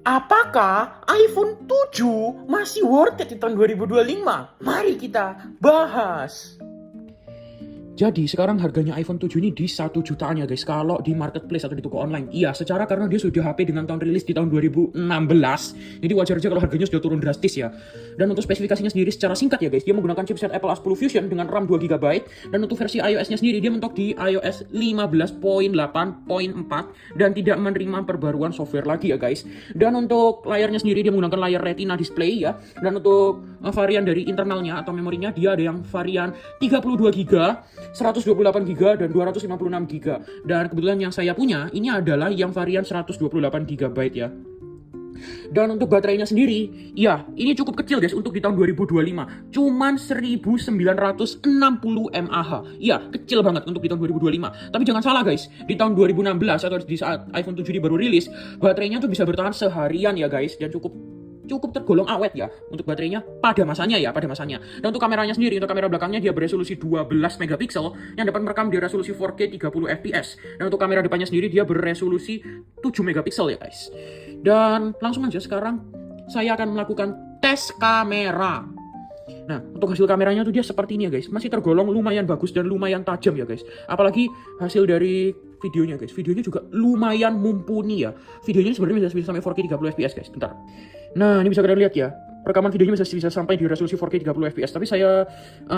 Apakah iPhone 7 masih worth it di tahun 2025? Mari kita bahas. Jadi sekarang harganya iPhone 7 ini di 1 jutaan ya guys, kalau di marketplace atau di toko online. Iya, secara karena dia sudah HP dengan tahun rilis di tahun 2016, jadi wajar aja kalau harganya sudah turun drastis ya. Dan untuk spesifikasinya sendiri secara singkat ya guys, dia menggunakan chipset Apple A10 Fusion dengan RAM 2GB. Dan untuk versi iOS-nya sendiri, dia mentok di iOS 15.8.4 dan tidak menerima perbaruan software lagi ya guys. Dan untuk layarnya sendiri, dia menggunakan layar Retina display ya. Dan untuk varian dari internalnya atau memorinya, dia ada yang varian 32GB, 128GB dan 256GB. Dan kebetulan yang saya punya ini adalah yang varian 128GB ya. Dan untuk baterainya sendiri, ya ini cukup kecil guys untuk di tahun 2025. Cuman 1960 mAh. Ya, kecil banget untuk di tahun 2025. Tapi jangan salah guys, di tahun 2016 atau di saat iPhone 7 ini baru rilis, baterainya tuh bisa bertahan seharian ya guys. Dan cukup tergolong awet ya untuk baterainya pada masanya ya, pada masanya. Dan untuk kameranya sendiri, untuk kamera belakangnya dia beresolusi 12 megapiksel yang dapat merekam di resolusi 4K 30 fps. Dan untuk kamera depannya sendiri dia beresolusi 7 megapiksel ya guys. Dan langsung aja sekarang saya akan melakukan tes kamera. Nah, untuk hasil kameranya tuh dia seperti ini ya guys. Masih tergolong lumayan bagus dan lumayan tajam ya guys. Apalagi hasil dari videonya guys. Videonya juga lumayan mumpuni ya. Videonya sebenarnya bisa sampai 4K 30 fps guys. Bentar. Nah, ini bisa kalian lihat ya. Rekaman videonya bisa sampai di resolusi 4K 30 fps. Tapi saya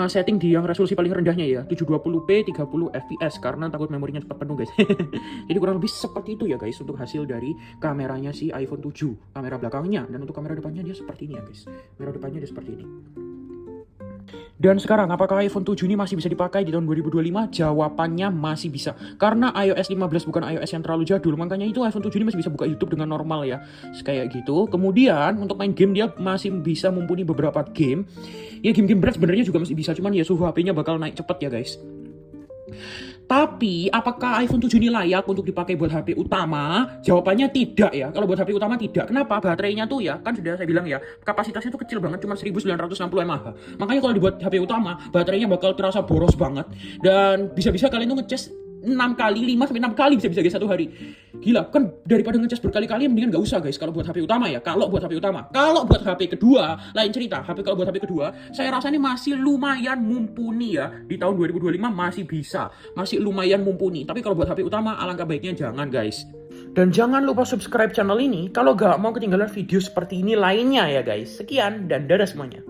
setting di yang resolusi paling rendahnya ya, 720p 30 fps karena takut memorinya cepat penuh guys. Jadi kurang lebih seperti itu ya guys untuk hasil dari kameranya si iPhone 7. Kamera belakangnya dan untuk kamera depannya dia seperti ini ya guys. Kamera depannya dia seperti ini. Dan sekarang apakah iPhone 7 ini masih bisa dipakai di tahun 2025? Jawabannya masih bisa. Karena iOS 15 bukan iOS yang terlalu jadul, makanya itu iPhone 7 ini masih bisa buka YouTube dengan normal ya. Kayak gitu. Kemudian untuk main game dia masih bisa mumpuni beberapa game. Ya game-game berat sebenarnya juga masih bisa, cuman ya suhu HP-nya bakal naik cepet ya guys. Tapi apakah iPhone 7 ini layak untuk dipakai buat HP utama? Jawabannya tidak ya. Kalau buat HP utama tidak. Kenapa? Baterainya tuh ya, kan sudah saya bilang ya, kapasitasnya tuh kecil banget, cuma 1960 mAh. Makanya kalau dibuat HP utama, baterainya bakal terasa boros banget. Dan bisa-bisa kalian tuh ngecas 6 kali, 5 sampai 6 kali bisa guys satu hari. Gila, kan daripada ngecas berkali-kali mendingan gak usah guys kalau buat HP utama ya. Kalau buat HP utama. Kalau buat HP kedua, lain cerita. Kalau buat HP kedua, saya rasa ini masih lumayan mumpuni ya. Di tahun 2025 masih bisa. Masih lumayan mumpuni. Tapi kalau buat HP utama, alangkah baiknya jangan guys. Dan jangan lupa subscribe channel ini kalau gak mau ketinggalan video seperti ini lainnya ya guys. Sekian dan dadah semuanya.